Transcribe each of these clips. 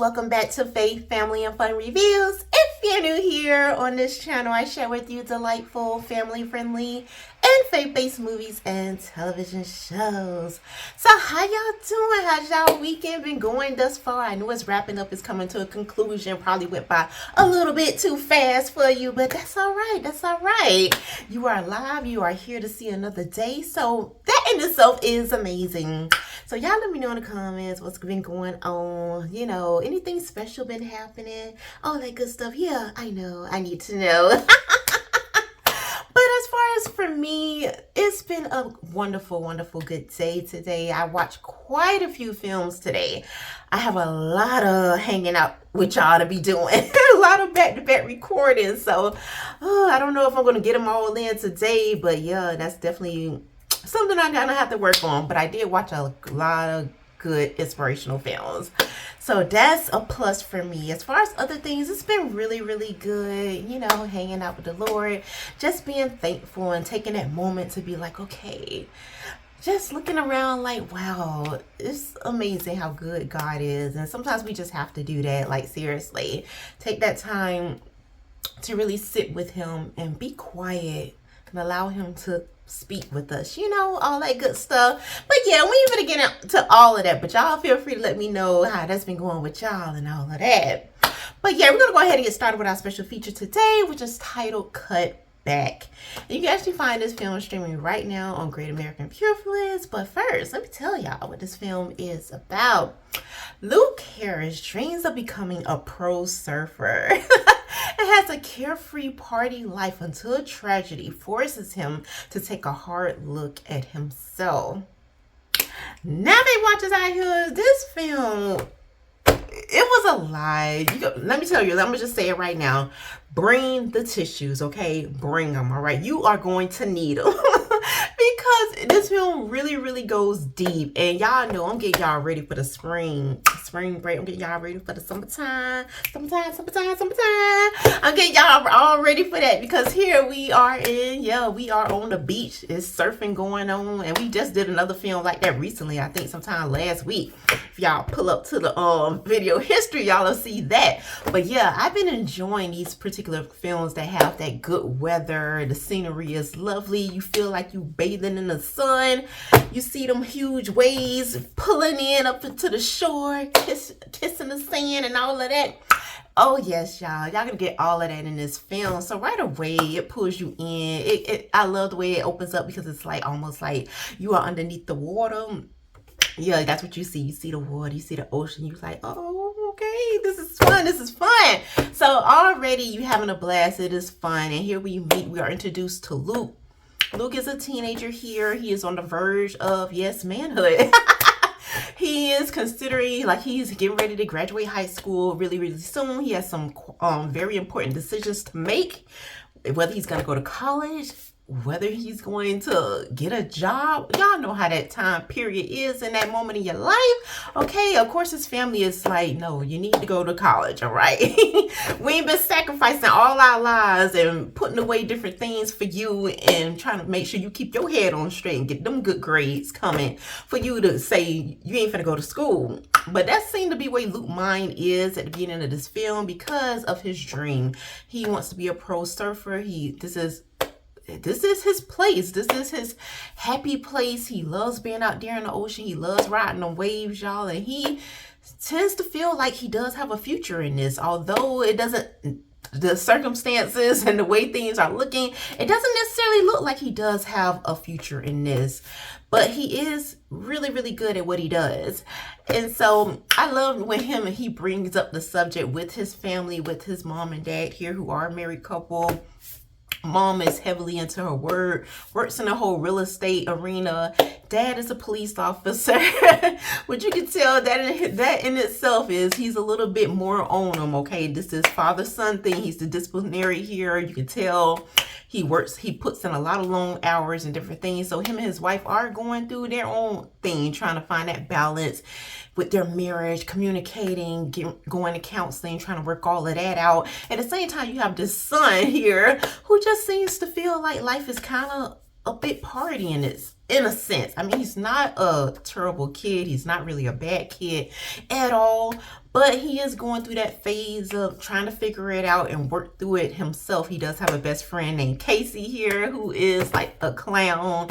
welcome back to Faith, Family, and Fun Reviews. If you're new here on this channel, I share with you delightful, family-friendly, and faith-based movies and television shows. So how y'all doing? How's y'all weekend been going thus far? I know it's wrapping up, it's coming to a conclusion. Probably went by a little bit too fast for you, but that's all right. That's all right. You are alive. You are here to see another day. So that in itself is amazing. So y'all let me know in the comments what's been going on. You know, anything special been happening? All that good stuff. Yeah, I know. I need to know. But as far as for me, it's been a wonderful, wonderful, good day today. I watched quite a few films today. I have a lot of hanging out with y'all to be doing. A lot of back-to-back recordings. So, I don't know if I'm going to get them all in today. But yeah, that's definitely something I'm going to have to work on. But I did watch a lot of good inspirational films. So that's a plus for me. As far as other things, it's been really, really good. You know, hanging out with the Lord, just being thankful and taking that moment to be like, okay, just looking around like, wow, it's amazing how good God is. And sometimes we just have to do that. Like, seriously, take that time to really sit with him and be quiet and allow him to speak with us, you know, all that good stuff. But yeah, we ain't gonna get into all of that, but y'all feel free to let me know how that's been going with y'all and all of that. But yeah, we're gonna go ahead and get started with our special feature today, which is titled Cutback. You can actually find this film streaming right now on Great American Pure Flicks. But first, let me tell y'all what this film is about. Luke Harris dreams of becoming a pro surfer. And has a carefree party life until a tragedy forces him to take a hard look at himself. Now they watchers out here, this film, it was a lie. Let me tell you, let me just say it right now. Bring the tissues, okay? Bring them, all right? You are going to need them. Because this film really, really goes deep. And y'all know I'm getting y'all ready for the spring break. I'm getting y'all ready for the summertime. I'm getting y'all all ready for that. Because here we are we are on the beach. It's surfing going on. And we just did another film like that recently. I think sometime last week. If y'all pull up to the video history, y'all will see that. But yeah, I've been enjoying these particular films that have that good weather. The scenery is lovely. You feel like you bathing in the sun. You see them huge waves pulling in up into the shore, kissing the sand and all of that. Oh yes, y'all gonna get all of that in this film. So right away it pulls you in. I love the way it opens up because it's like almost like you are underneath the water. Yeah, that's what you see. You see the water, you see the ocean. You're like, oh, okay, this is fun. This is fun. So already you having a blast. It is fun. And here we are introduced to Luke. Luke is a teenager here. He is on the verge of, yes, manhood. He is considering, like, he's getting ready to graduate high school really, really soon. He has some very important decisions to make. Whether he's going to go to college, whether he's going to get a job. Y'all know how that time period is in that moment in your life. Okay, of course his family is like, no, you need to go to college, all right? We ain't been sacrificing all our lives and putting away different things for you and trying to make sure you keep your head on straight and get them good grades coming for you to say you ain't finna go to school. But that seemed to be where Luke's mind is at the beginning of this film because of his dream. He wants to be a pro surfer. This is his place. This is his happy place. He loves being out there in the ocean. He loves riding the waves, y'all. And he tends to feel like he does have a future in this. Although it doesn't, the circumstances and the way things are looking, it doesn't necessarily look like he does have a future in this. But he is really, really good at what he does. And so I love when he brings up the subject with his family, with his mom and dad here who are a married couple. Mom is heavily into her works in the whole real estate arena. Dad is a police officer. But you can tell that in itself is he's a little bit more on him, okay? This is father-son thing. He's the disciplinary here. You can tell he puts in a lot of long hours and different things. So him and his wife are going through their own thing, trying to find that balance with their marriage, communicating, going to counseling, trying to work all of that out. At the same time, you have this son here who just seems to feel like life is kind of a bit party in in a sense. I mean, he's not a terrible kid. He's not really a bad kid at all. But he is going through that phase of trying to figure it out and work through it himself. He does have a best friend named Casey here, who is like a clown,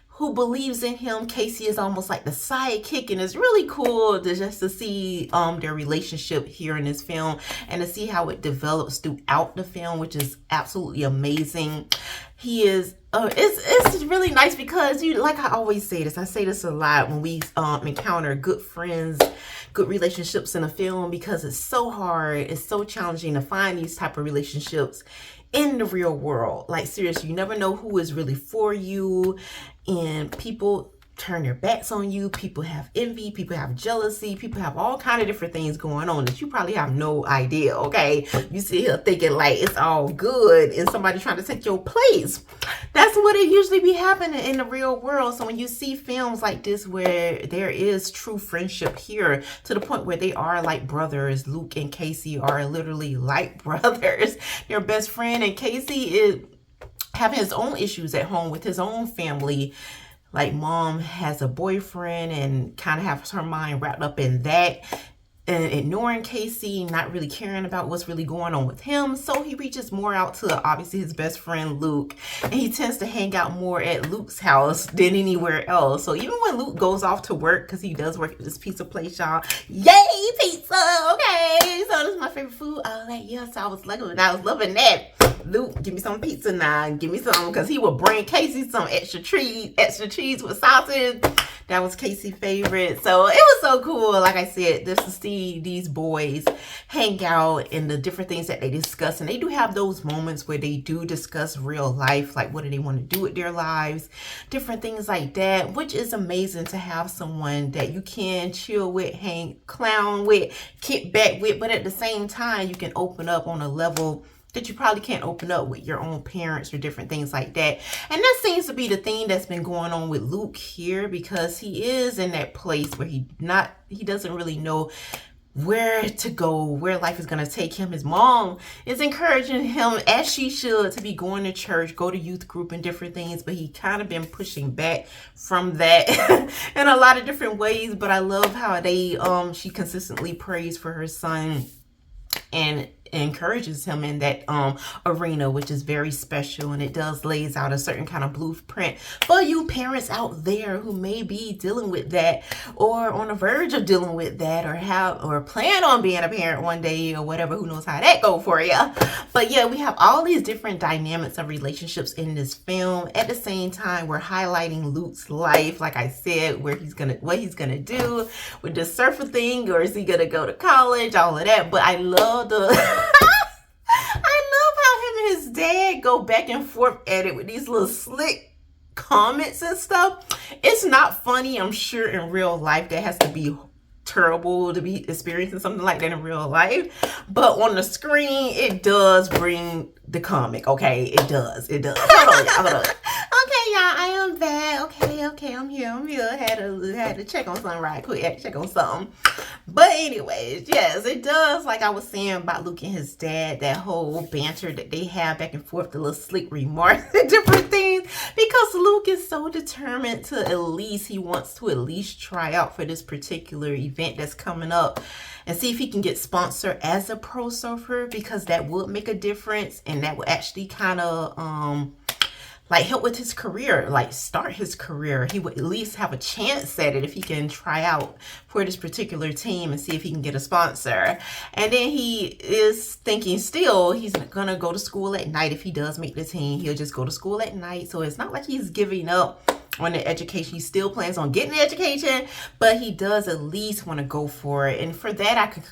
who believes in him. Casey is almost like the sidekick, and it's really cool to just to see their relationship here in this film and to see how it develops throughout the film, which is absolutely amazing. He is it's really nice because you, like I always say this, I say this a lot when we encounter good friends, good relationships in a film, because it's so hard, it's so challenging to find these type of relationships in the real world. Like, seriously, you never know who is really for you, and people turn their backs on you. People have envy, people have jealousy, people have all kind of different things going on that you probably have no idea. Okay, you sit here thinking like it's all good and somebody trying to take your place. That's what it usually be happening in the real world. So when you see films like this where there is true friendship here to the point where they are like brothers, Luke and Casey are literally like brothers. Their best friend, and Casey is having his own issues at home with his own family. Like, mom has a boyfriend and kind of has her mind wrapped up in that, and ignoring Casey, not really caring about what's really going on with him. So he reaches more out to obviously his best friend Luke, and he tends to hang out more at Luke's house than anywhere else. So even when Luke goes off to work, because he does work at this pizza place, y'all, yay, pizza, okay, so this is my favorite food. I was like, yes, I was loving that. Luke, give me some pizza now, give me some, because he would bring Casey some extra cheese with sausage. That was Casey's favorite. So it was so cool, like I said, just to see these boys hang out and the different things that they discuss. And they do have those moments where they do discuss real life, like what do they want to do with their lives, different things like that, which is amazing to have someone that you can chill with, hang, clown with, kick back with, but at the same time, you can open up on a level that you probably can't open up with your own parents or different things like that. And that seems to be the thing that's been going on with Luke here, because he is in that place where he doesn't really know where to go, where life is going to take him. His mom is encouraging him, as she should, to be going to church, go to youth group and different things, but he kind of been pushing back from that in a lot of different ways. But I love how she consistently prays for her son and encourages him in that arena, which is very special, and it does lays out a certain kind of blueprint for you parents out there who may be dealing with that, or on the verge of dealing with that, or plan on being a parent one day, or whatever. Who knows how that go for you. But yeah, we have all these different dynamics of relationships in this film. At the same time, we're highlighting Luke's life, like I said, what he's gonna do with the surfer thing, or is he gonna go to college, all of that. But I love how him and his dad go back and forth at it with these little slick comments and stuff. It's not funny, I'm sure, in real life. That has to be terrible to be experiencing something like that in real life. But on the screen, it does bring the comic. Okay, it does. Hold on. Okay, y'all, I am back. Okay, I'm here. Had to check on something right quick. But anyways, yes, it does, like I was saying about Luke and his dad, that whole banter that they have back and forth, the little slick remarks and different things, because Luke is so determined he wants to at least try out for this particular event that's coming up and see if he can get sponsored as a pro surfer, because that would make a difference, and that would actually kind of like help with his career, like start his career. He would at least have a chance at it if he can try out for this particular team and see if he can get a sponsor. And then he is thinking still he's gonna go to school at night. If he does make the team, he'll just go to school at night. So it's not like he's giving up on the education. He still plans on getting the education, but he does at least want to go for it. And for that, I can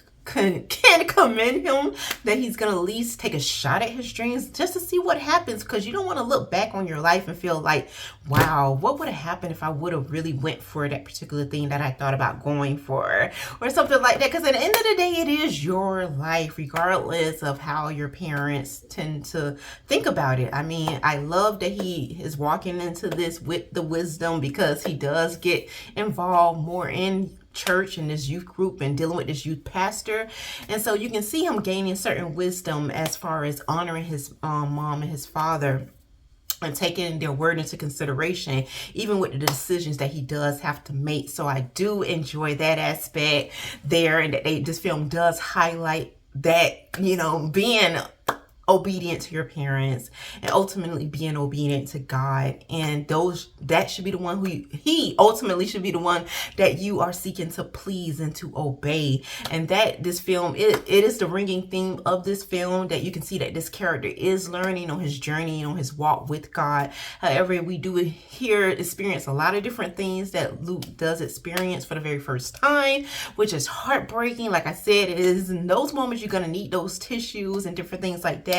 commend him that he's gonna at least take a shot at his dreams just to see what happens, because you don't want to look back on your life and feel like, wow, what would have happened if I would have really went for that particular thing that I thought about going for, or something like that. Because at the end of the day, it is your life, regardless of how your parents tend to think about it. I mean, I love that he is walking into this with the wisdom, because he does get involved more in church and this youth group and dealing with this youth pastor, and so you can see him gaining certain wisdom as far as honoring his mom and his father and taking their word into consideration, even with the decisions that he does have to make. So I do enjoy that aspect there, and that this film does highlight that, you know, being obedient to your parents and ultimately being obedient to God, and that should be the one he ultimately should be the one that you are seeking to please and to obey. And that this film, it is the ringing theme of this film, that you can see that this character is learning on his journey, on his walk with God. However, we do here experience a lot of different things that Luke does experience for the very first time, which is heartbreaking. Like I said, it is in those moments you're going to need those tissues and different things like that.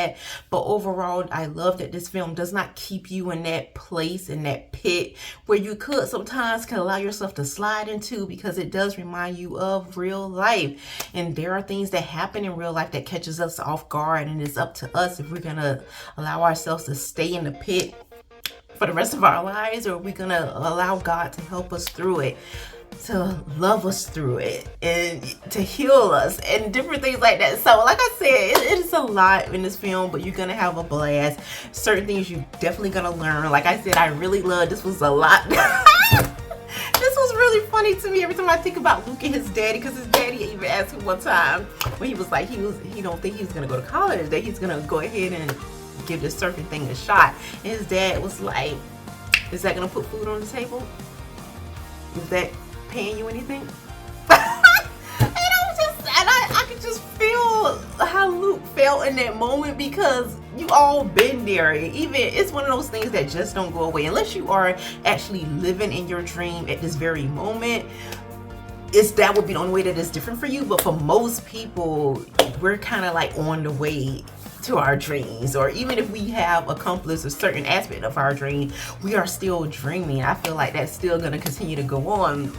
But overall, I love that this film does not keep you in that place, in that pit where you could sometimes can allow yourself to slide into, because it does remind you of real life. And there are things that happen in real life that catches us off guard, and it's up to us if we're gonna allow ourselves to stay in the pit for the rest of our lives, or are we gonna allow God to help us through it, to love us through it, and to heal us and different things like that. So like I said, it is a lot in this film, but you're gonna have a blast. Certain things you're definitely gonna learn. Like I said, I really love this. Was a lot. This was really funny to me every time I think about Luke and his daddy, because his daddy even asked him one time when he was like, he don't think he's gonna go to college, that he's gonna go ahead and give this surfing thing a shot. And his dad was like, is that gonna put food on the table? Is that paying you anything? And I could just feel how Luke felt in that moment, because you all been there. Even it's one of those things that just don't go away unless you are actually living in your dream at this very moment. That would be the only way that it's different for you. But for most people, we're kind of like on the way to our dreams, or even if we have accomplished a certain aspect of our dream, we are still dreaming. I feel like that's still going to continue to go on,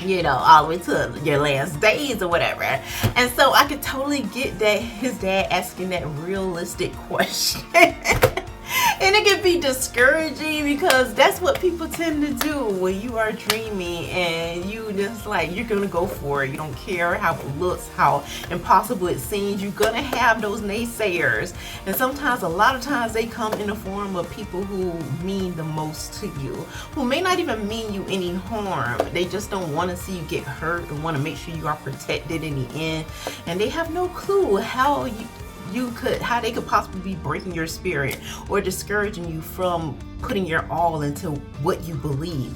you know, all the way to your last days or whatever. And so I could totally get that his dad asking that realistic question. And it can be discouraging, because that's what people tend to do when you are dreaming and you just like, you're gonna go for it. You don't care how it looks, how impossible it seems. You're gonna have those naysayers, and sometimes, a lot of times, they come in the form of people who mean the most to you, who may not even mean you any harm. They just don't want to see you get hurt and want to make sure you are protected in the end, and they have no clue how they could possibly be breaking your spirit or discouraging you from putting your all into what you believe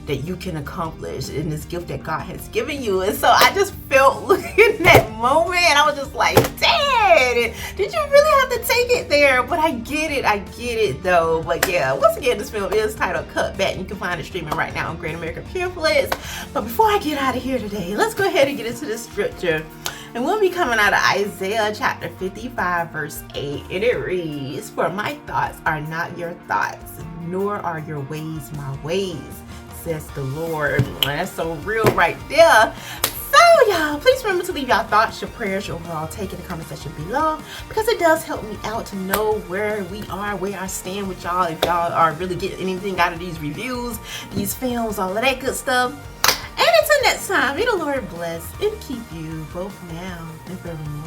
that you can accomplish in this gift that God has given you. And so I just felt in that moment, I was just like, Dad, did you really have to take it there? But I get it though. But yeah, once again, this film is titled Cutback, and you can find it streaming right now on Great American Pamphlet. But before I get out of here today, let's go ahead and get into the scripture. And we'll be coming out of Isaiah chapter 55 verse 8, and it reads, "For my thoughts are not your thoughts, nor are your ways my ways, says the Lord." And that's so real right there. So y'all, please remember to leave y'all thoughts, your prayers, your overall take in the comment section below, because it does help me out to know where we are, where I stand with y'all, if y'all are really getting anything out of these reviews, these films, all of that good stuff. And until next time, may the Lord bless and keep you both now and forevermore.